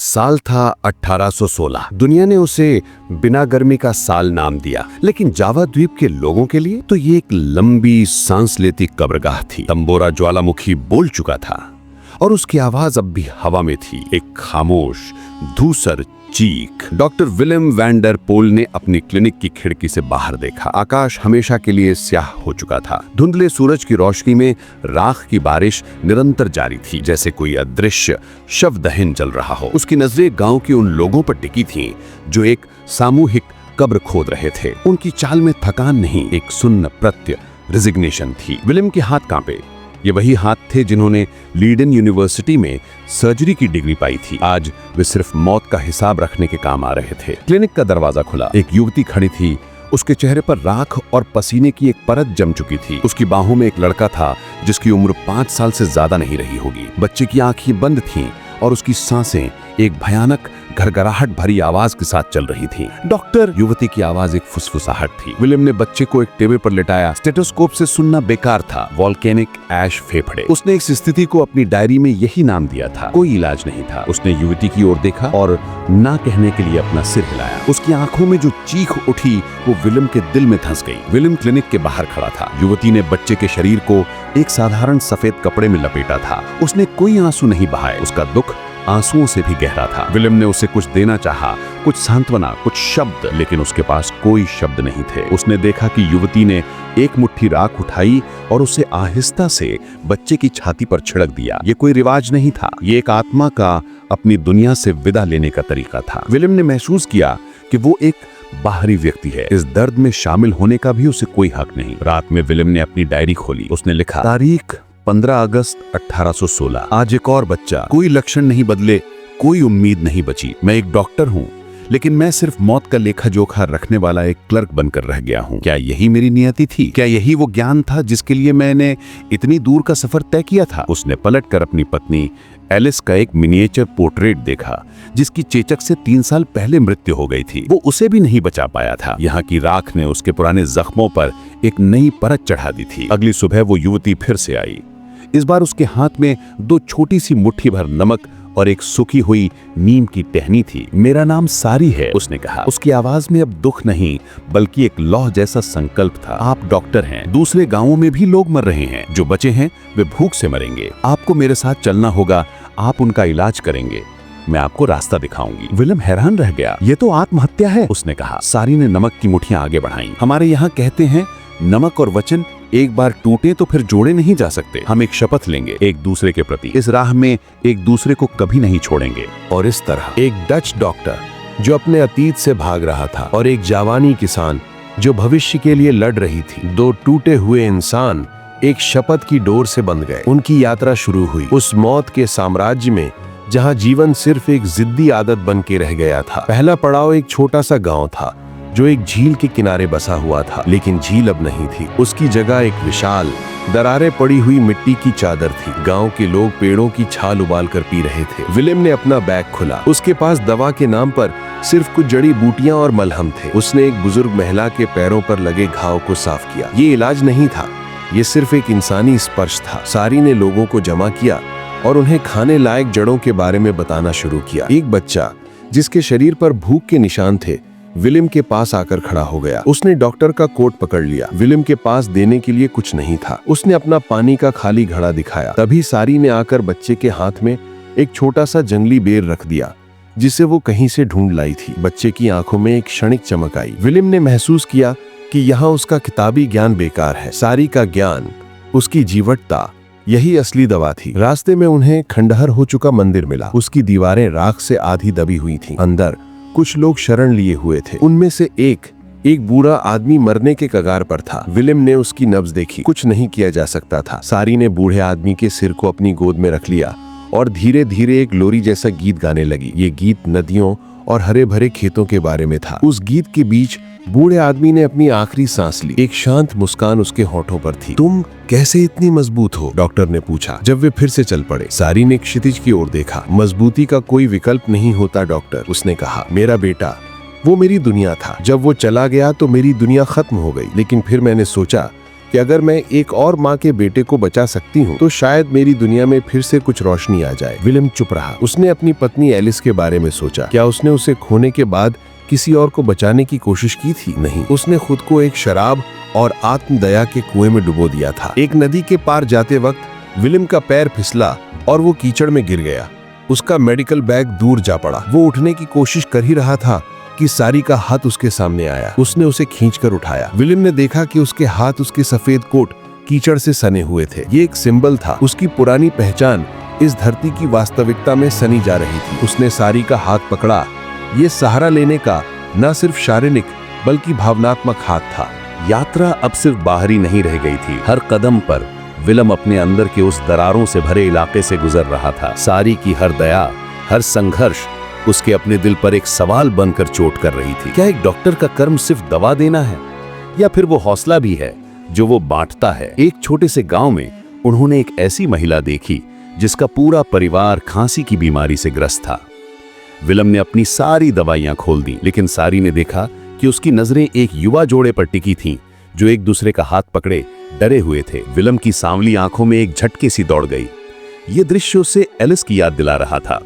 साल था 1816। दुनिया ने उसे बिना गर्मी का साल नाम दिया, लेकिन जावा द्वीप के लोगों के लिए तो ये एक लंबी सांस लेती कब्रगाह थी। तंबोरा ज्वालामुखी बोल चुका था और उसकी आवाज अब भी हवा में थी, एक खामोश धूसर चीख। डॉक्टर विलियम वैन डर पोल ने अपनी क्लिनिक की खिड़की से बाहर देखा। आकाश हमेशा के लिए स्याह हो चुका था। धुंधले सूरज की रोशनी में राख की बारिश निरंतर जारी थी, जैसे कोई अदृश्य शव दहन चल रहा हो। उसकी नजरें गांव के उन लोगों पर टिकी थीं जो एक सामूहिक कब्र खोद रहे थे। उनकी चाल में थकान नहीं, एक सुन्न प्रत्यय रिजिग्नेशन थी। विलियम के हाथ कांपे। ये वही हाथ थे जिन्होंने लीडन यूनिवर्सिटी में सर्जरी की डिग्री पाई थी। आज वे सिर्फ मौत का हिसाब रखने के काम आ रहे थे। क्लिनिक का दरवाजा खुला। एक युवती खड़ी थी। उसके चेहरे पर राख और पसीने की एक परत जम चुकी थी। उसकी बाहों में एक लड़का था जिसकी उम्र 5 साल से ज्यादा नहीं रही होगी। बच्चे की आंखें बंद थीं और उसकी सांसें एक भयानक घरघराहट भरी आवाज के साथ चल रही थी। डॉक्टर, युवती की आवाज एक फुसफुसाहट थी। विलियम ने बच्चे को एक टेबल पर लिटाया। स्टेथोस्कोप से सुनना बेकार था। वॉल्केनिक ऐश फेफड़े। उसने इस स्थिति को अपनी डायरी में यही नाम दिया था। कोई इलाज नहीं था। उसने युवती की ओर देखा और ना कहने के लिए अपना सिर हिलाया। उसकी आंखों में जो चीख उठी वो विलियम के दिल में धंस गई। विलियम क्लिनिक के बाहर खड़ा था। युवती ने बच्चे के शरीर को एक साधारण सफेद कपड़े में लपेटा था। उसने कोई आंसू नहीं बहाए। उसका दुख आंसुओं से भी गहरा था। विलियम ने उसे कुछ देना चाहा, कुछ सांत्वना, कुछ शब्द, लेकिन उसके पास कोई शब्द नहीं थे। उसने देखा कि युवती ने एक मुट्ठी राख उठाई और उसे आहिस्ता से बच्चे की छाती पर छिड़क दिया। ये कोई रिवाज नहीं था। ये एक आत्मा का अपनी दुनिया से विदा लेने का तरीका था। विलियम ने महसूस किया कि वो एक बाहरी व्यक्ति है। इस दर्द में शामिल होने का भी उसे कोई हक नहीं। रात में विलियम ने अपनी डायरी खोली। उसने लिखा, तारीख 15 अगस्त 1816। आज एक और बच्चा। कोई लक्षण नहीं बदले, कोई उम्मीद नहीं बची। मैं एक डॉक्टर हूँ, लेकिन मैं सिर्फ मौत का लेखा जोखा रखने वाला एक क्लर्क बनकर रह गया हूँ। क्या यही मेरी नियति थी? क्या यही वो ज्ञान था जिसके लिए मैंने इतनी दूर का सफर तय किया था? उसने पलटकर अपनी पत्नी एलिस का एक मिनिएचर पोर्ट्रेट देखा, जिसकी चेचक से 3 साल पहले मृत्यु हो गई थी। वो उसे भी नहीं बचा पाया था। यहाँ की राख ने उसके पुराने जख्मों पर एक नई परत चढ़ा दी थी। अगली सुबह वो युवती फिर से आई। इस बार उसके हाथ में 2 छोटी सी मुट्ठी भर नमक और एक सूखी हुई नीम की टहनी थी। मेरा नाम सारी है, उसने कहा। उसकी आवाज में अब दुख नहीं, बल्कि एक लौह जैसा संकल्प था। आप डॉक्टर हैं। दूसरे गांवों में भी लोग मर रहे हैं। जो बचे हैं वे भूख से मरेंगे। आपको मेरे साथ चलना होगा। आप उनका इलाज करेंगे। मैं आपको रास्ता दिखाऊंगी। विलियम हैरान रह गया। ये तो आत्महत्या है, उसने कहा। सारी ने नमक की मुट्ठियां आगे बढ़ाई। हमारे यहाँ कहते हैं, नमक और वचन एक बार टूटे तो फिर जोड़े नहीं जा सकते। हम एक शपथ लेंगे एक दूसरे के प्रति। इस राह में एक दूसरे को कभी नहीं छोड़ेंगे। और इस तरह एक डच डॉक्टर जो अपने अतीत से भाग रहा था और एक जावानी किसान जो भविष्य के लिए लड़ रही थी, 2 टूटे हुए इंसान एक शपथ की डोर से बंध गए। उनकी यात्रा शुरू हुई उस मौत के साम्राज्य में जहाँ जीवन सिर्फ एक जिद्दी आदत बन के रह गया था। पहला पड़ाव एक छोटा सा गाँव था जो एक झील के किनारे बसा हुआ था, लेकिन झील अब नहीं थी। उसकी जगह एक विशाल दरारें पड़ी हुई मिट्टी की चादर थी। गांव के लोग पेड़ों की छाल उबाल कर पी रहे थे। विलियम ने अपना बैग खोला। उसके पास दवा के नाम पर सिर्फ कुछ जड़ी बूटियां और मलहम थे। उसने एक बुजुर्ग महिला के पैरों पर लगे घाव को साफ किया। ये इलाज नहीं था, ये सिर्फ एक इंसानी स्पर्श था। सारी ने लोगों को जमा किया और उन्हें खाने लायक जड़ों के बारे में बताना शुरू किया। एक बच्चा जिसके शरीर पर भूख के निशान थे विलियम के पास आकर खड़ा हो गया। उसने डॉक्टर का कोट पकड़ लिया। विलियम के पास देने के लिए कुछ नहीं था। उसने अपना पानी का खाली घड़ा दिखाया। तभी सारी ने आकर बच्चे के हाथ में एक छोटा सा जंगली बेर रख दिया, जिसे वो कहीं से ढूंढ लाई थी। बच्चे की आंखों में एक क्षणिक चमक आई। विलियम ने महसूस किया कि यहाँ उसका किताबी ज्ञान बेकार है। सारी का ज्ञान, उसकी जीवटता, यही असली दवा थी। रास्ते में उन्हें खंडहर हो चुका मंदिर मिला। उसकी दीवारें राख से आधी दबी हुई थीं। अंदर कुछ लोग शरण लिए हुए थे। उनमें से एक बूढ़ा आदमी मरने के कगार पर था। विलियम ने उसकी नब्ज देखी। कुछ नहीं किया जा सकता था। सारी ने बूढ़े आदमी के सिर को अपनी गोद में रख लिया और धीरे धीरे एक लोरी जैसा गीत गाने लगी। ये गीत नदियों और हरे भरे खेतों के बारे में था। उस गीत के बीच बूढ़े आदमी ने अपनी आखिरी सांस ली। एक शांत मुस्कान उसके होठों पर थी। तुम कैसे इतनी मजबूत हो? डॉक्टर ने पूछा जब वे फिर से चल पड़े। सारी ने क्षितिज की ओर देखा। मजबूती का कोई विकल्प नहीं होता डॉक्टर, उसने कहा। मेरा बेटा, वो मेरी दुनिया था। जब वो चला गया तो मेरी दुनिया खत्म हो गई। लेकिन फिर मैंने सोचा कि अगर मैं एक और माँ के बेटे को बचा सकती हूँ तो शायद मेरी दुनिया में फिर से कुछ रोशनी आ जाए। विलियम चुप रहा। उसने अपनी पत्नी एलिस के बारे में सोचा। क्या उसने उसे खोने के बाद किसी और को बचाने की कोशिश की थी? नहीं, उसने खुद को एक शराब और आत्मदया के कुएं में डुबो दिया था। एक नदी के पार जाते वक्त विलियम का पैर फिसला और वो कीचड़ में गिर गया। उसका मेडिकल बैग दूर जा पड़ा। वो उठने की कोशिश कर ही रहा था कि सारी का हाथ उसके सामने आया। उसने उसे खींचकर उठाया। विलियम ने देखा कि उसके हाथ उसके सफेद कोट कीचड़ से सने हुए थे। ये एक सिंबल था। उसकी पुरानी पहचान इस धरती की वास्तविकता में सनी जा रही थी। उसने सारी का हाथ पकड़ा। ये सहारा लेने का न सिर्फ शारीरिक बल्कि भावनात्मक हाथ था। यात्रा अब सिर्फ बाहरी नहीं रह गई थी। हर कदम पर विलियम अपने अंदर के उस दरारों से भरे इलाके से गुजर रहा था। सारी की हर दया, हर संघर्ष उसके अपने दिल पर एक सवाल बनकर चोट कर रही थी। क्या एक डॉक्टर का कर्म सिर्फ दवा देना है, या फिर वो हौसला भी है जो वो बांटता है? एक छोटे से गांव में उन्होंने एक ऐसी महिला देखी जिसका पूरा परिवार खांसी की बीमारी से ग्रस्त था। विलियम ने अपनी सारी दवाइयां खोल दी, लेकिन सारी ने देखा कि उसकी नजरें एक युवा जोड़े पर टिकी थीं जो एक दूसरे का हाथ पकड़े डरे हुए थे। विलियम की सांवली आंखों में एक झटके सी दौड़ गई। ये दृश्य उसे एलिस की याद दिला रहा था।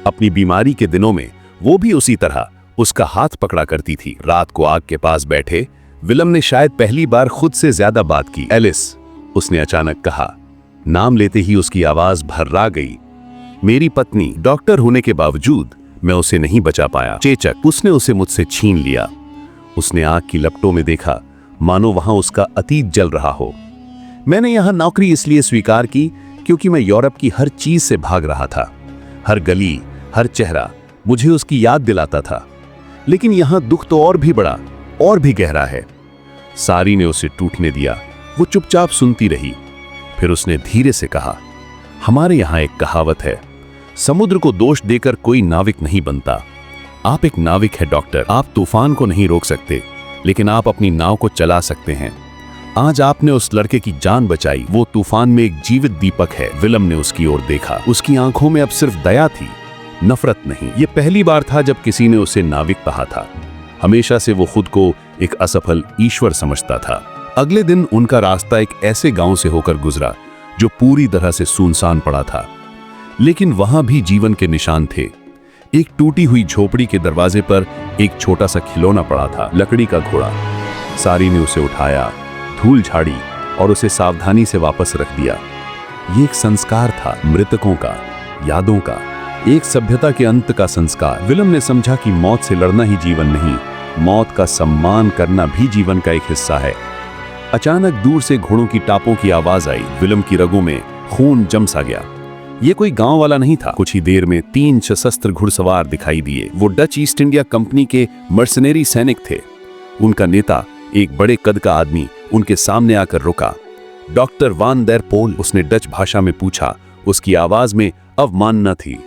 अपनी बीमारी के दिनों में वो भी उसी तरह उसका हाथ पकड़ा करती थी। रात को आग के पास बैठे विलियम ने शायद पहली बार खुद से ज्यादा बात की। एलिस, उसने अचानक कहा। नाम लेते ही उसकी आवाज भर्रा गई। मेरी पत्नी। डॉक्टर होने के बावजूद मैं उसे नहीं बचा पाया। चेचक, उसने उसे मुझसे छीन लिया। उसने आग की लपटों में देखा, मानो वहां उसका अतीत जल रहा हो। मैंने यहां नौकरी इसलिए स्वीकार की क्योंकि मैं यूरोप की हर चीज से भाग रहा था। हर गली, हर चेहरा मुझे उसकी याद दिलाता था। लेकिन यहां दुख तो और भी बड़ा, और भी गहरा है। सारी ने उसे टूटने दिया। वो चुपचाप सुनती रही। फिर उसने धीरे से कहा, हमारे यहां एक कहावत है, समुद्र को दोष देकर कोई नाविक नहीं बनता। आप एक नाविक है डॉक्टर। आप तूफान को नहीं रोक सकते, लेकिन आप अपनी नाव को चला सकते हैं। आज आपने उस लड़के की जान बचाई। वो तूफान में एक जीवित दीपक है। विलियम ने उसकी ओर देखा। उसकी आंखों में अब सिर्फ दया थी, नफरत नहीं। ये पहली बार था जब किसी ने उसे नाविक कहा था। हमेशा से वो खुद को एक असफल ईश्वर समझता था। अगले दिन उनका रास्ता एक ऐसे गांव से होकर गुजरा जो पूरी तरह से सुनसान पड़ा था, लेकिन वहां भी जीवन के निशान थे। एक टूटी हुई झोपड़ी के दरवाजे पर एक छोटा सा खिलौना पड़ा था, लकड़ी का घोड़ा। सारी ने उसे उठाया, धूल झाड़ी और उसे सावधानी से वापस रख दिया। ये एक संस्कार था, मृतकों का, यादों का, एक सभ्यता के अंत का संस्कार। विलियम ने समझा कि मौत से लड़ना ही जीवन नहीं, मौत का सम्मान करना भी जीवन का एक हिस्सा है। अचानक दूर से घोड़ों की टापों की आवाज आई। विलियम की रगों में खून जम सा गया। ये कोई गांव वाला नहीं था। कुछ ही देर में 3 सशस्त्र घुड़सवार दिखाई दिए। वो डच ईस्ट इंडिया कंपनी के मर्सनरी सैनिक थे। उनका नेता, एक बड़े कद का आदमी, उनके सामने आकर रुका। डॉक्टर वान डेर पोल, उसने डच भाषा में पूछा। उसकी आवाज में अवमानना थी।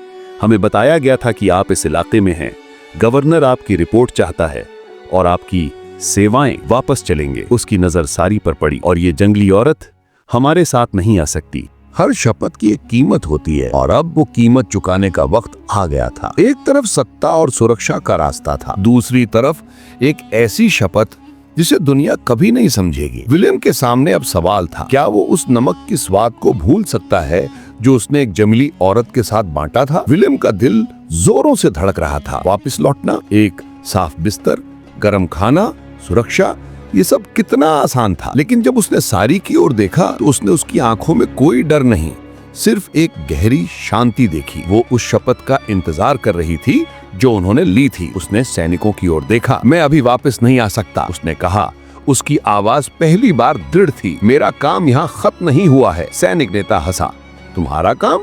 हमें बताया गया था कि आप इस इलाके में हैं। गवर्नर आपकी रिपोर्ट चाहता है और आपकी सेवाएं वापस चलेंगे। उसकी नजर सारी पर पड़ी। और ये जंगली औरत हमारे साथ नहीं आ सकती। हर शपथ की एक कीमत होती है और अब वो कीमत चुकाने का वक्त आ गया था। एक तरफ सत्ता और सुरक्षा का रास्ता था, दूसरी तरफ एक ऐसी शपथ जिसे दुनिया कभी नहीं समझेगी। विलियम के सामने अब सवाल था, क्या वो उस नमक की स्वाद को भूल सकता है जो उसने एक जंगली औरत के साथ बांटा था? विलियम का दिल जोरों से धड़क रहा था। वापस लौटना, एक साफ बिस्तर, गर्म खाना, सुरक्षा, ये सब कितना आसान था। लेकिन जब उसने सारी की ओर देखा तो उसने उसकी आंखों में कोई डर नहीं, सिर्फ एक गहरी शांति देखी। वो उस शपथ का इंतजार कर रही थी जो उन्होंने ली थी। उसने सैनिकों की ओर देखा। मैं अभी वापस नहीं आ सकता, उसने कहा। उसकी आवाज पहली बार दृढ़ थी। मेरा काम यहाँ खत्म नहीं हुआ है। सैनिक नेता हंसा। तुम्हारा काम?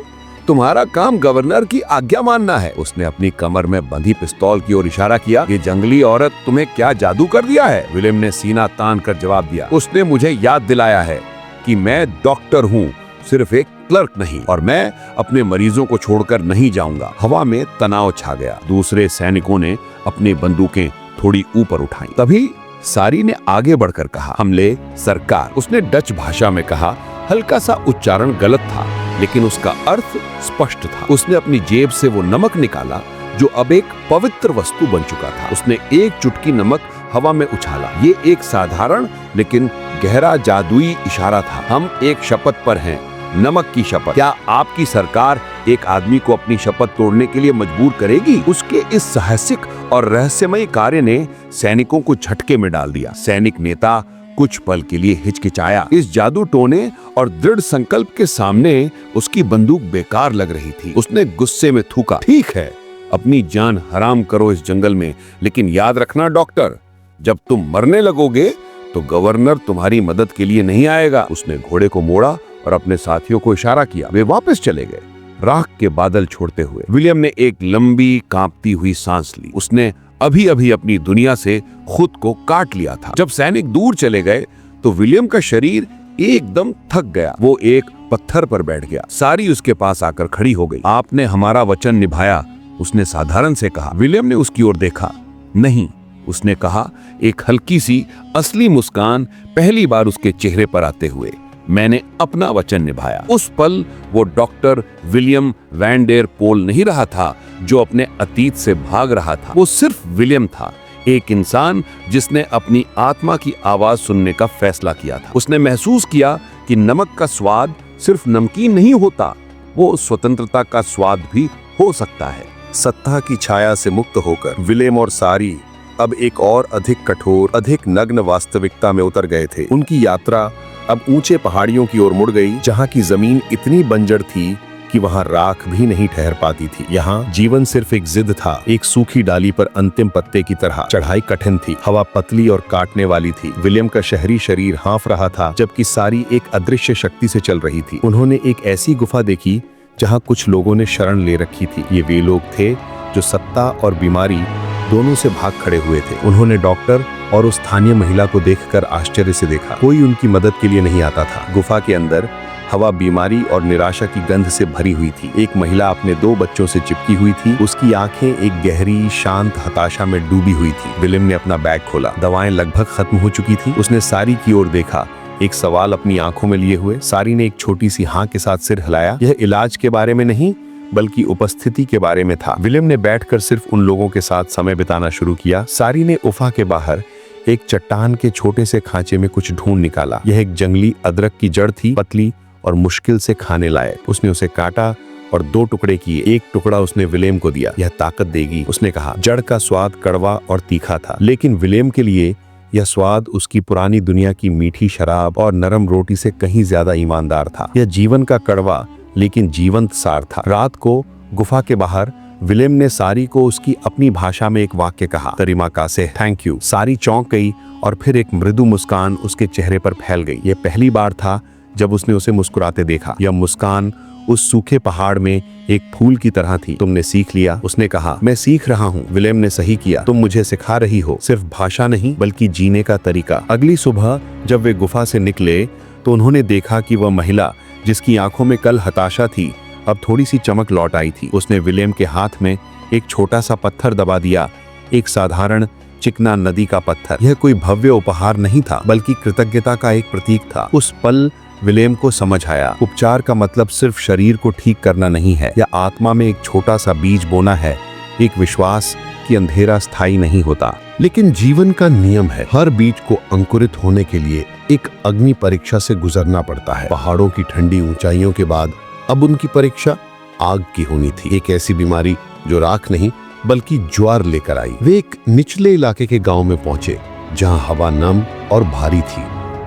तुम्हारा काम गवर्नर की आज्ञा मानना है। उसने अपनी कमर में बंधी पिस्तौल की ओर इशारा किया। ये जंगली औरत तुम्हें क्या जादू कर दिया है? विलियम ने सीना तान कर जवाब दिया। उसने मुझे याद दिलाया है कि मैं डॉक्टर हूँ, सिर्फ एक क्लर्क नहीं, और मैं अपने मरीजों को छोड़कर नहीं जाऊंगा। हवा में तनाव छा गया। दूसरे सैनिकों ने अपनी बंदूकें थोड़ी ऊपर उठाई। तभी सारी ने आगे बढ़कर कहा, हमले सरकार। उसने डच भाषा में कहा। हल्का सा उच्चारण गलत था, लेकिन उसका अर्थ स्पष्ट था। उसने अपनी जेब से वो नमक निकाला जो अब एक पवित्र वस्तु बन चुका था। उसने एक चुटकी नमक हवा में उछाला। ये एक साधारण लेकिन गहरा जादुई इशारा था। हम एक शपथ पर हैं, नमक की शपथ। क्या आपकी सरकार एक आदमी को अपनी शपथ तोड़ने के लिए मजबूर करेगी? उसके इस साहसिक और रहस्यमय कार्य ने सैनिकों को झटके में डाल दिया। सैनिक नेता कुछ पल के लिए हिचकिचाया। इस जादू टोने और दृढ़ संकल्प के सामने उसकी बंदूक बेकार लग रही थी। उसने गुस्से में थूका, ठीक है, अपनी जान हराम करो इस जंगल में, लेकिन याद रखना डॉक्टर, जब तुम मरने लगोगे तो गवर्नर तुम्हारी मदद के लिए नहीं आएगा। उसने घोड़े को मोड़ा और अपने साथियों को इशारा किया। वे वापस चले गए, राख के बादल छोड़ते हुए। विलियम ने एक लंबी कांपती हुई सांस ली। उसने अभी अभी अपनी दुनिया से खुद को काट लिया था। जब सैनिक दूर चले गए तो विलियम का शरीर एकदम थक गया। वो एक पत्थर पर बैठ गया। सारी उसके पास आकर खड़ी हो गई। आपने हमारा वचन निभाया, उसने साधारण से कहा। विलियम ने उसकी ओर देखा। नहीं, उसने कहा, एक हल्की सी असली मुस्कान पहली बार उसके चेहरे पर आते हुए। मैंने अपना वचन निभाया। उस पल वो डॉक्टर विलियम वैन डेर पोल नहीं रहा था जो अपने अतीत से भाग रहा था। वो सिर्फ विलियम था, एक इंसान जिसने अपनी आत्मा की आवाज सुनने का फैसला किया था। उसने महसूस किया कि नमक का स्वाद सिर्फ नमकीन नहीं होता, वो स्वतंत्रता का स्वाद भी हो सकता है। सत्ता की छाया से मुक्त होकर विलियम और सारी अब एक और अधिक कठोर, अधिक नग्न वास्तविकता में उतर गए थे। उनकी यात्रा अब ऊंचे पहाड़ियों की ओर मुड़ गई, जहां की जमीन इतनी बंजर थी कि वहां राख भी नहीं ठहर पाती थी। यहाँ जीवन सिर्फ एक जिद था, एक सूखी डाली पर अंतिम पत्ते की तरह। चढ़ाई कठिन थी, हवा पतली और काटने वाली थी। विलियम का शहरी शरीर हाँफ रहा था, जबकि सारी एक अदृश्य शक्ति से चल रही थी। उन्होंने एक ऐसी गुफा देखी जहाँ कुछ लोगों ने शरण ले रखी थी। ये वे लोग थे जो सत्ता और बीमारी दोनों से भाग खड़े हुए थे। उन्होंने डॉक्टर और उस स्थानीय महिला को देखकर आश्चर्य से देखा। कोई उनकी मदद के लिए नहीं आता था। गुफा के अंदर हवा बीमारी और निराशा की गंध से भरी हुई थी। एक महिला अपने 2 बच्चों से चिपकी हुई थी। उसकी आंखें एक गहरी शांत हताशा में डूबी हुई थी। विलियम ने अपना बैग खोला। दवाएं लगभग खत्म हो चुकी थी। उसने सारी की ओर देखा, एक सवाल अपनी आंखों में लिए हुए। सारी ने एक छोटी सी हाँ के साथ सिर हिलाया। यह इलाज के बारे में नहीं, बल्कि उपस्थिति के बारे में था। विलियम ने बैठकर सिर्फ उन लोगों के साथ समय बिताना शुरू किया। सारी ने गुफा के बाहर एक चट्टान के छोटे से खांचे में कुछ ढूंढ निकाला। यह एक जंगली अदरक की जड़ थी, पतली और मुश्किल से खाने लायक। उसने उसे काटा और 2 टुकड़े किए। एक टुकड़ा उसने विलियम को दिया। यह ताकत देगी, उसने कहा। जड़ का स्वाद कड़वा और तीखा था, लेकिन विलियम के लिए यह स्वाद उसकी पुरानी दुनिया की मीठी शराब और नरम रोटी से कहीं ज्यादा ईमानदार था। यह जीवन का कड़वा लेकिन जीवंत सार था। रात को गुफा के बाहर विलियम ने सारी को उसकी अपनी भाषा में एक वाक्य कहा, तरीमाका से थैंक यू। सारी चौंक गई और फिर एक मृदु मुस्कान उसके चेहरे पर फैल गई। यह पहली बार था जब उसने उसे मुस्कुराते देखा। यह मुस्कान उस सूखे पहाड़ में एक फूल की तरह थी। तुमने सीख लिया, उसने कहा। मैं सीख रहा हूँ, विलियम ने सही किया। तुम मुझे सिखा रही हो, सिर्फ भाषा नहीं बल्कि जीने का तरीका। अगली सुबह जब वे गुफा से निकले तो उन्होंने देखा कि वह महिला जिसकी आंखों में कल हताशा थी, अब थोड़ी सी चमक लौट आई थी। उसने विलियम के हाथ में एक छोटा सा पत्थर दबा दिया, एक साधारण चिकना नदी का पत्थर। यह कोई भव्य उपहार नहीं था, बल्कि कृतज्ञता का एक प्रतीक था। उस पल विलियम को समझ आया, उपचार का मतलब सिर्फ शरीर को ठीक करना नहीं है, या आत्मा में एक छोटा सा बीज बोना है, एक विश्वास कि अंधेरा स्थायी नहीं होता। लेकिन जीवन का नियम है, हर बीज को अंकुरित होने के लिए एक अग्नि परीक्षा से गुजरना पड़ता है। पहाड़ों की ठंडी ऊंचाइयों के बाद अब उनकी परीक्षा आग की होनी थी। एक ऐसी बीमारी जो राख नहीं बल्कि ज्वार लेकर आई। वे एक निचले इलाके के गांव में पहुंचे जहां हवा नम और भारी थी।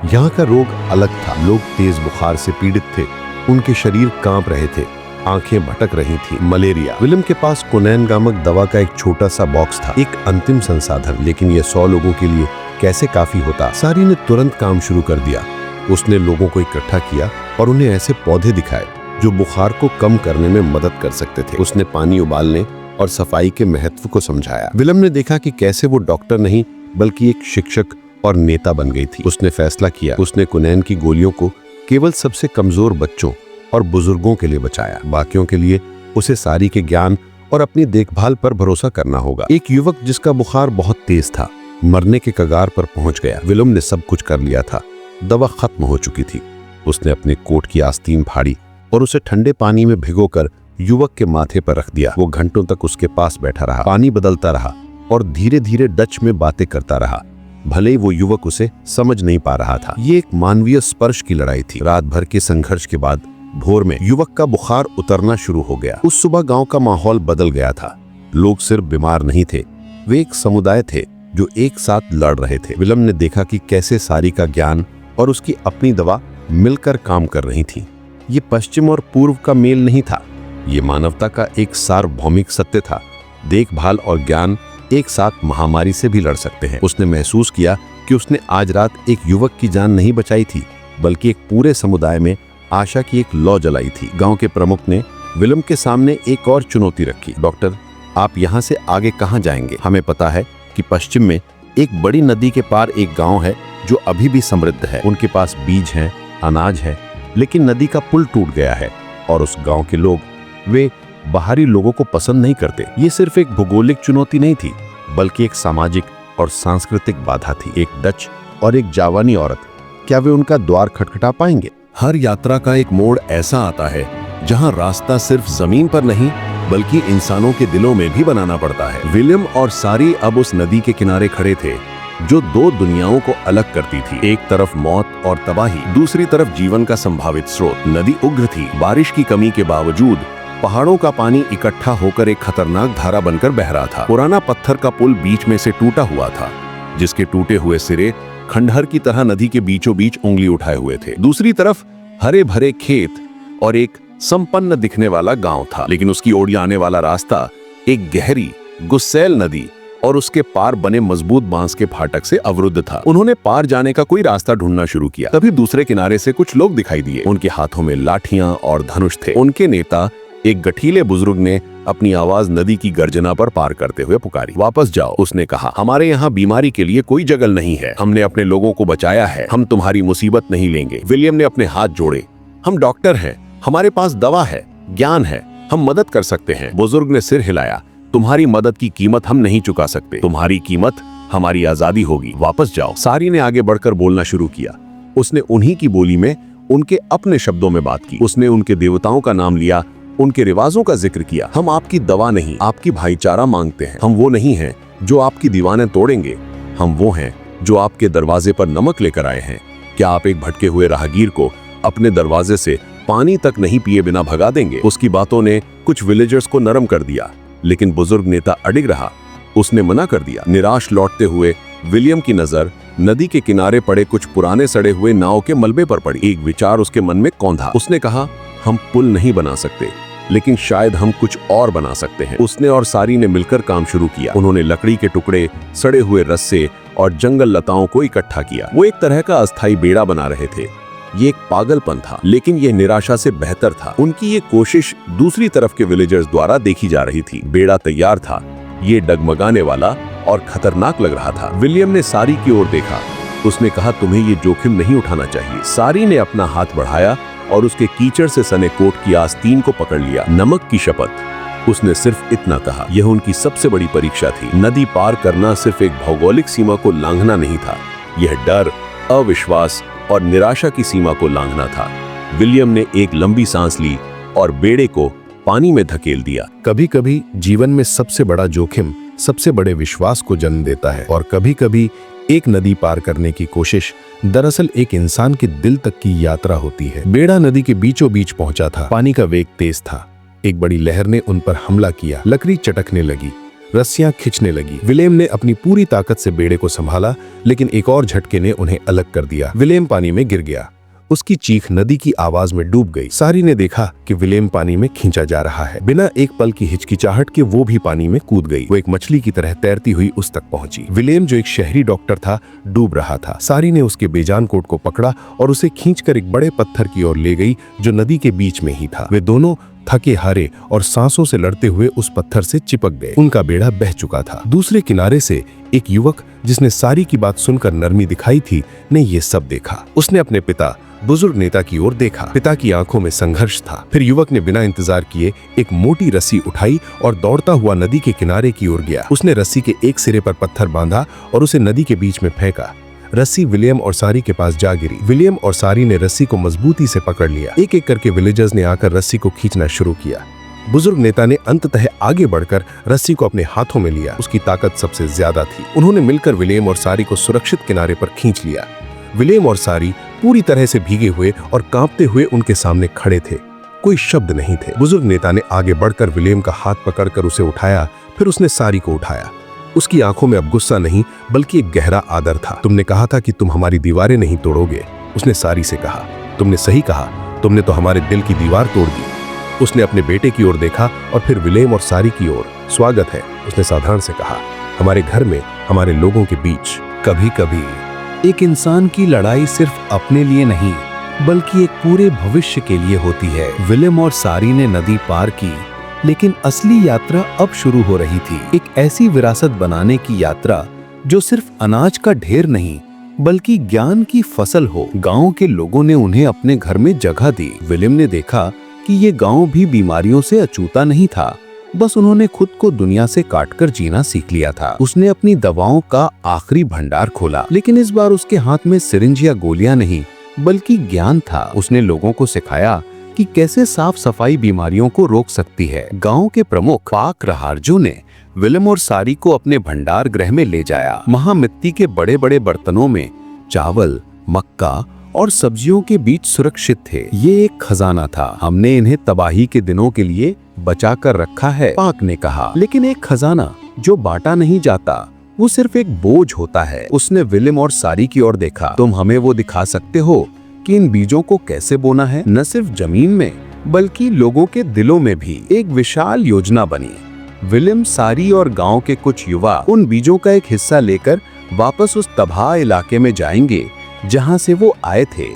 यहाँ का रोग अलग था। लोग तेज बुखार से पीड़ित थे, उनके शरीर कांप रहे थे, आंखें भटक रही थी। मलेरिया। विलियम के पास कुनैन नामक दवा का एक छोटा सा बॉक्स था, एक अंतिम संसाधन, लेकिन यह 100 लोगों के लिए कैसे काफी होता। सारी ने तुरंत काम शुरू कर दिया। उसने लोगों को इकट्ठा किया और उन्हें ऐसे पौधे दिखाए जो बुखार को कम करने में मदद कर सकते थे। उसने पानी उबालने और सफाई के महत्व को समझाया। विलियम ने देखा कि कैसे वो डॉक्टर नहीं बल्कि एक शिक्षक और नेता बन गई थी। उसने फैसला किया, उसने कुनैन की गोलियों को केवल सबसे कमजोर बच्चों और बुजुर्गों के लिए बचाया। बाकियों के लिए उसे सारी के ज्ञान और अपनी देखभाल पर भरोसा करना होगा। एक युवक जिसका बुखार बहुत तेज था, मरने के कगार पर पहुंच गया। विलियम ने सब कुछ कर लिया था, दवा खत्म हो चुकी थी। उसने अपने कोट की आस्तीन फाड़ी और उसे ठंडे पानी में भिगोकर युवक के माथे पर रख दिया। वो घंटों तक उसके पास बैठा रहा, पानी बदलता रहा और धीरे धीरे डच में बातें करता रहा। भले ही वो युवक उसे समझ नहीं पा रहा था। ये एक मानवीय स्पर्श की लड़ाई थी। रात भर के संघर्ष के बाद भोर में युवक का बुखार उतरना शुरू हो गया। उस सुबह गांव का माहौल बदल गया था। लोग सिर्फ बीमार नहीं थे, वे एक समुदाय थे जो एक साथ लड़ रहे थे। विलम ने देखा कि कैसे सारी का ज्ञान और उसकी अपनी दवा मिलकर काम कर रही थी। ये पश्चिम और पूर्व का मेल नहीं था, ये मानवता का एक सार्वभौमिक सत्य था। देखभाल और ज्ञान एक साथ महामारी से भी लड़ सकते हैं। उसने महसूस किया कि उसने आज रात एक युवक की जान नहीं बचाई थी, बल्कि एक पूरे समुदाय में आशा की एक लौ जलाई थी। गांव के प्रमुख ने विलम के सामने एक और चुनौती रखी। डॉक्टर, आप यहाँ से आगे कहाँ जाएंगे? हमें पता है कि पश्चिम में एक बड़ी नदी के पार एक गांव है जो अभी भी समृद्ध है। उनके पास बीज हैं, अनाज है, लेकिन नदी का पुल टूट गया है और उस गांव के लोग वे बाहरी लोगों को पसंद नहीं करते। ये सिर्फ एक भौगोलिक चुनौती नहीं थी, बल्कि एक सामाजिक और सांस्कृतिक बाधा थी। एक डच और एक जावानी औरत, क्या वे उनका द्वार खटखटा पाएंगे? हर यात्रा का एक मोड़ ऐसा आता है जहां रास्ता सिर्फ जमीन पर नहीं बल्कि इंसानों के दिलों में भी बनाना पड़ता है। विलियम और सारी अब उस नदी के किनारे खड़े थे जो दो दुनियाओं को अलग करती थी। एक तरफ मौत और तबाही, दूसरी तरफ जीवन का संभावित स्रोत। नदी उग्र थी, बारिश की कमी के बावजूद पहाड़ों का पानी इकट्ठा होकर एक खतरनाक धारा बनकर बह रहा था। पुराना पत्थर का पुल बीच में से टूटा हुआ था, जिसके टूटे हुए सिरे खंडहर की तरह नदी के बीचों बीच उंगली उठाए हुए थे। दूसरी तरफ हरे भरे खेत और एक संपन्न दिखने वाला गांव था, लेकिन उसकी ओर आने वाला रास्ता एक गहरी गुस्सैल नदी और उसके पार बने मजबूत बांस के फाटक से अवरुद्ध था। उन्होंने पार जाने का कोई रास्ता ढूंढना शुरू किया। तभी दूसरे किनारे से कुछ लोग दिखाई दिए। उनके हाथों में लाठियां और धनुष थे। उनके नेता, एक गठीले बुजुर्ग ने अपनी आवाज नदी की गर्जना पर पार करते हुए पुकारी। वापस जाओ, उसने कहा। हमारे यहाँ बीमारी के लिए कोई जगह नहीं है। हमने अपने लोगों को बचाया है। हम तुम्हारी मुसीबत नहीं लेंगे। विलियम ने अपने हाथ जोड़े। हम डॉक्टर हैं, हमारे पास दवा है, ज्ञान है, हम मदद कर सकते हैं। बुजुर्ग ने सिर हिलाया। तुम्हारी मदद की कीमत हम नहीं चुका सकते। तुम्हारी कीमत हमारी आजादी होगी। वापस जाओ। सारी ने आगे बढ़कर बोलना शुरू किया। उसने उन्हीं की बोली में, उनके अपने शब्दों में बात की। उसने उनके देवताओं का नाम लिया, उनके रिवाजों का जिक्र किया। हम आपकी दवा नहीं, आपकी भाईचारा मांगते हैं। हम वो नहीं हैं जो आपकी दीवानें तोड़ेंगे। हम वो हैं जो आपके दरवाजे पर नमक लेकर आए हैं। क्या आप एक भटके हुए राहगीर को अपने दरवाजे से पानी तक नहीं पिए बिना भगा देंगे? उसकी बातों ने कुछ विलेजर्स को नरम कर दिया, लेकिन बुजुर्ग नेता अडिग रहा। उसने मना कर दिया। निराश लौटते हुए विलियम की नजर नदी के किनारे पड़े कुछ पुराने सड़े हुए नाव के मलबे पर पड़ी। एक विचार उसके मन में कौंधा। उसने कहा, हम पुल नहीं बना सकते, लेकिन शायद हम कुछ और बना सकते हैं। उसने और सारी ने मिलकर काम शुरू किया। उन्होंने लकड़ी के टुकड़े, सड़े हुए रस्से और जंगल लताओं को इकट्ठा किया। वो एक तरह का अस्थायी बेड़ा बना रहे थे। ये एक पागलपन था, लेकिन ये निराशा से बेहतर था। उनकी ये कोशिश दूसरी तरफ के विलेजर्स द्वारा देखी जा रही थी। बेड़ा तैयार था, ये डगमगाने वाला और खतरनाक लग रहा था। विलियम ने सारी की ओर देखा। उसने कहा, तुम्हें ये जोखिम नहीं उठाना चाहिए। सारी ने अपना हाथ बढ़ाया और उसके कीचड़ से सने कोट की आस्तीन को पकड़ लिया। नमक की शपथ, उसने सिर्फ इतना कहा। यह उनकी सबसे बड़ी परीक्षा थी। नदी पार करना सिर्फ एक भौगोलिक सीमा को लांघना नहीं था, यह डर, अविश्वास और निराशा की सीमा को लांघना था। विलियम ने एक लंबी सांस ली और बेड़े को पानी में धकेल दिया। कभी कभी जीवन में सबसे बड़ा जोखिम सबसे बड़े विश्वास को जन्म देता है, और कभी कभी एक नदी पार करने की कोशिश दरअसल एक इंसान के दिल तक की यात्रा होती है। बेड़ा नदी के बीचों बीच पहुंचा था। पानी का वेग तेज था। एक बड़ी लहर ने उन पर हमला किया। लकड़ी चटकने लगी, रस्सियां खिंचने लगी। विलेम ने अपनी पूरी ताकत से बेड़े को संभाला, लेकिन एक और झटके ने उन्हें अलग कर दिया। विलेम पानी में गिर गया। उसकी चीख नदी की आवाज में डूब गई। सारी ने देखा कि विलेम पानी में खींचा जा रहा है। बिना एक पल की हिचकिचाहट के वो भी पानी में कूद गई। वो एक मछली की तरह तैरती हुई उस तक पहुंची। विलेम, जो एक शहरी डॉक्टर था, डूब रहा था। सारी ने उसके बेजान कोट को पकड़ा और उसे खींचकर एक बड़े पत्थर की ओर ले गई जो नदी के बीच में ही था। वे दोनों थके हारे और सांसों से लड़ते हुए उस पत्थर से चिपक गए। उनका बेड़ा बह चुका था। दूसरे किनारे से एक युवक, जिसने सारी की बात सुनकर नरमी दिखाई थी, ने ये सब देखा। उसने अपने पिता, बुजुर्ग नेता की ओर देखा। पिता की आंखों में संघर्ष था। फिर युवक ने बिना इंतजार किए एक मोटी रस्सी उठाई और दौड़ता हुआ नदी के किनारे की ओर गया। उसने रस्सी के एक सिरे पर पत्थर बांधा और उसे नदी के बीच में फेंका। रस्सी विलियम और सारी के पास जा गिरी। विलियम और सारी ने रस्सी को मजबूती से पकड़ लिया। एक एक करके विलेजर्स ने आकर रस्सी को खींचना शुरू किया। बुजुर्ग नेता ने अंततः आगे बढ़कर रस्सी को अपने हाथों में लिया। उसकी ताकत सबसे ज्यादा थी। उन्होंने मिलकर विलेम और सारी को सुरक्षित किनारे पर खींच लिया। विलेम और सारी पूरी तरह से भीगे हुए और कांपते हुए उनके सामने खड़े थे। कोई शब्द नहीं थे। बुजुर्ग नेता ने आगे बढ़कर विलेम का हाथ पकड़कर उसे उठाया, फिर उसने सारी को उठाया। उसकी आंखों में अब गुस्सा नहीं बल्कि एक गहरा आदर था। तुमने कहा था कि तुम हमारी दीवारें नहीं तोड़ोगे, उसने सारी से कहा। तुमने सही कहा, तुमने तो हमारे दिल की दीवार तोड़ दी। उसने अपने बेटे की ओर देखा और फिर विलेम और सारी की ओर। स्वागत है, उसने साधारण से कहा, हमारे घर में, हमारे लोगों के बीच। कभी कभी एक इंसान की लड़ाई सिर्फ अपने लिए नहीं बल्कि एक पूरे भविष्य के लिए होती है। विलेम और सारी ने नदी पार की, लेकिन असली यात्रा अब शुरू हो रही थी। एक ऐसी विरासत बनाने की यात्रा जो सिर्फ अनाज का ढेर नहीं बल्कि ज्ञान की फसल हो। गांव के लोगों ने उन्हें अपने घर में जगह दी। विलेम ने देखा कि ये गांव भी बीमारियों से अछूता नहीं था, बस उन्होंने खुद को दुनिया से काटकर जीना सीख लिया था। उसने अपनी दवाओं का आखिरी भंडार खोला, लेकिन इस बार उसके हाथ में सिरिंज या गोलियां नहीं बल्कि ज्ञान था। उसने लोगों को सिखाया कि कैसे साफ सफाई बीमारियों को रोक सकती है। गांव के प्रमुख पाक रहारजो ने विलेम और सारी को अपने भंडार गृह में ले जाया। वहां मिट्टी के बड़े बड़े बर्तनों में चावल, मक्का और सब्जियों के बीच सुरक्षित थे। ये एक खजाना था। हमने इन्हें तबाही के दिनों के लिए बचा कर रखा है, पाक ने कहा। लेकिन एक खजाना जो बांटा नहीं जाता वो सिर्फ एक बोझ होता है। उसने विलेम और सारी की ओर देखा। तुम हमें वो दिखा सकते हो कि इन बीजों को कैसे बोना है? न सिर्फ जमीन में बल्कि लोगों के दिलों में भी एक विशाल योजना बनी। विलेम, सारी और गांव के कुछ युवा उन बीजों का एक हिस्सा लेकर वापस उस तबाह इलाके में जाएंगे जहां से वो आए थे।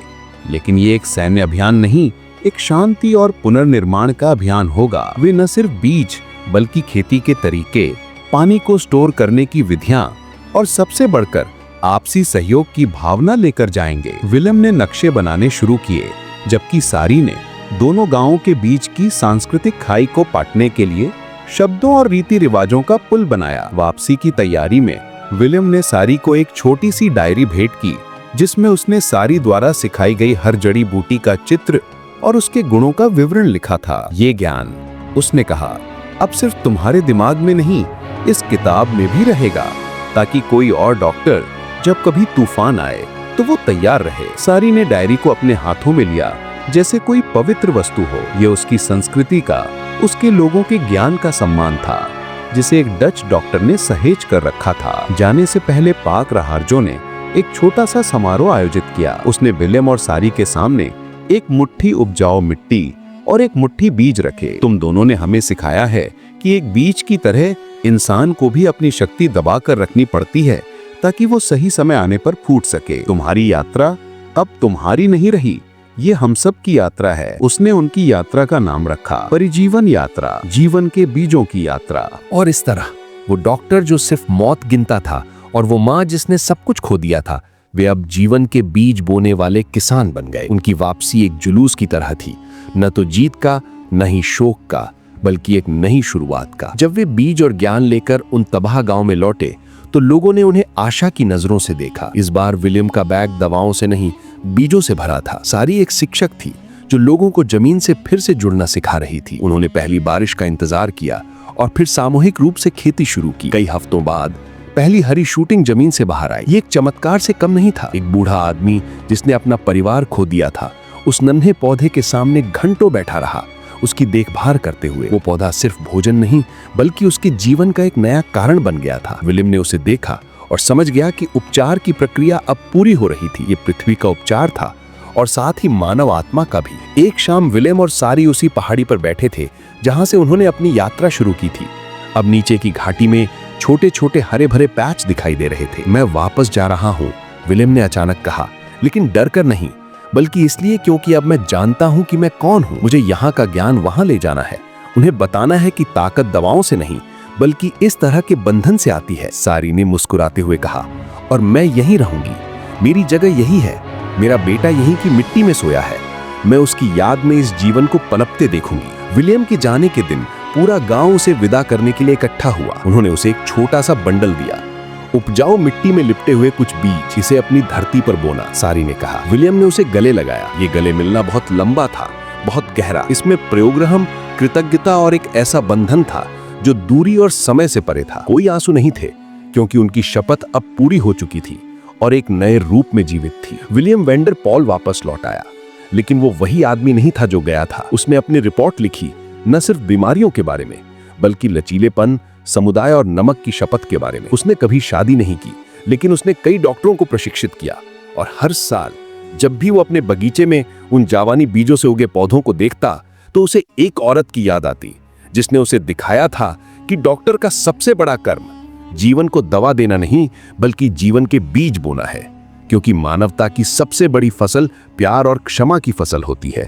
लेकिन ये एक सैन्य अभियान नहीं, एक शांति और पुनर्निर्माण का अभियान होगा। वे न सिर्फ बीज बल्कि खेती के तरीके, पानी को स्टोर करने की विधियां और सबसे बढ़कर आपसी सहयोग की भावना लेकर जाएंगे। विलेम ने नक्शे बनाने शुरू किए, जबकि सारी ने दोनों गांवों के बीच की सांस्कृतिक खाई को पाटने के लिए शब्दों और रीति रिवाजों का पुल बनाया। वापसी की तैयारी में विलेम ने सारी को एक छोटी सी डायरी भेंट की, जिसमें उसने सारी द्वारा सिखाई गई हर जड़ी बूटी का चित्र और उसके गुणों का विवरण लिखा था। ये ज्ञान, उसने कहा, अब सिर्फ तुम्हारे दिमाग में नहीं, इस किताब में भी रहेगा, ताकि कोई और डॉक्टर जब कभी तूफान आए तो वो तैयार रहे। सारी ने डायरी को अपने हाथों में लिया जैसे कोई पवित्र वस्तु हो। ये उसकी संस्कृति का, उसके लोगों के ज्ञान का सम्मान था, जिसे एक डच डॉक्टर ने सहेज कर रखा था। जाने से पहले पाक रहारजो ने एक छोटा सा समारोह आयोजित किया। उसने विलेम और सारी के सामने एक मुट्ठी उपजाऊ मिट्टी और एक मुट्ठी बीज रखे। तुम दोनों ने हमें सिखाया है कि एक बीज की तरह इंसान को भी अपनी शक्ति दबा कर रखनी पड़ती है ताकि वो सही समय आने पर फूट सके। तुम्हारी यात्रा अब तुम्हारी नहीं रही, ये हम सब की यात्रा है। उसने उनकी यात्रा का नाम रखा परिजीवन यात्रा, जीवन के बीजों की यात्रा। और इस तरह वो डॉक्टर जो सिर्फ मौत गिनता था और वो माँ जिसने सब कुछ खो दिया था, वे अब जीवन के बीज बोने वाले किसान बन गए। उनकी वापसी एक जुलूस की तरह थी, न तो जीत का, न ही शोक का, बल्कि एक नई शुरुआत का। जब वे बीज और ज्ञान लेकर उन तबाह गांव में लौटे तो लोगों ने उन्हें आशा की नजरों से देखा। इस बार विलेम का बैग दवाओं से नहीं, बीजों से भरा था। सारी एक शिक्षक थी जो लोगों को जमीन से फिर से जुड़ना सिखा रही थी। उन्होंने पहली बारिश का इंतजार किया और फिर सामूहिक रूप से खेती शुरू की। कई हफ्तों बाद पहली हरी शूटिंग जमीन से बाहर आई। ये एक चमत्कार से कम नहीं था। एक बूढ़ा आदमी जिसने अपना परिवार खो दिया था, उस नन्हे पौधे के सामने घंटों बैठा रहा, उसकी देखभाल करते हुए। वो पौधा सिर्फ भोजन नहीं बल्कि उसके जीवन का एक नया कारण बन गया था। विलेम ने उसे देखा और समझ गया कि उपचार की प्रक्रिया अब पूरी हो रही थी। ये पृथ्वी का उपचार था और साथ ही मानव आत्मा का भी। एक शाम विलेम और सारी उसी पहाड़ी पर बैठे थे जहां से उन्होंने अपनी यात्रा शुरू की थी। अब नीचे की घाटी में छोटे छोटे हरे भरे पैच दिखाई दे रहे थे। मैं वापस जा रहा हूँ, विलेम ने अचानक कहा, लेकिन डर कर नहीं, बल्कि इसलिए क्योंकि अब मैं जानता हूं कि मैं कौन हूं। मुझे यहाँ का ज्ञान वहां ले जाना है। उन्हें बताना है कि ताकत दवाओं से नहीं बल्कि इस तरह के बंधन से आती है। सारी ने मुस्कुराते हुए कहा, और मैं यहीं रहूंगी, मेरी जगह यही है, मेरा बेटा यहीं की मिट्टी में सोया है, मैं उसकी याद में इस जीवन को पनपते देखूंगी। विलियम के जाने के दिन पूरा गांव उसे विदा करने के लिए इकट्ठा हुआ। उन्होंने उसे एक छोटा सा बंडल दिया, उपजाऊ मिट्टी में लिपटे हुए कुछ बीज, इसे अपनी धरती पर बोना, सारी ने कहा। विलियम ने उसे गले लगाया। ये गले मिलना बहुत लंबा था, बहुत गहरा। इसमें प्रयोगरहम कृतज्ञता और एक ऐसा बंधन था जो दूरी और समय से परे था। कोई आंसू नहीं थे, क्योंकि उनकी शपथ अब पूरी हो चुकी थी और एक नए रूप में जीवित थी। विलियम वेंडर पॉल वापस लौट आया, लेकिन वो वही आदमी नहीं था जो गया था। उसने अपनी रिपोर्ट लिखी, न सिर्फ बीमारियों के बारे में, बल्कि लचीलेपन, समुदाय और नमक की शपथ के बारे में। उसने कभी शादी नहीं की, लेकिन उसने कई डॉक्टरों को प्रशिक्षित किया, और हर साल जब भी वो अपने बगीचे में उन जावानी बीजों से उगे पौधों को देखता, तो उसे एक औरत की याद आती, जिसने उसे दिखाया था कि डॉक्टर का सबसे बड़ा कर्म जीवन को दवा देना नहीं, बल्कि जीवन के बीज बोना है, क्योंकि मानवता की सबसे बड़ी फसल प्यार और क्षमा की फसल होती है।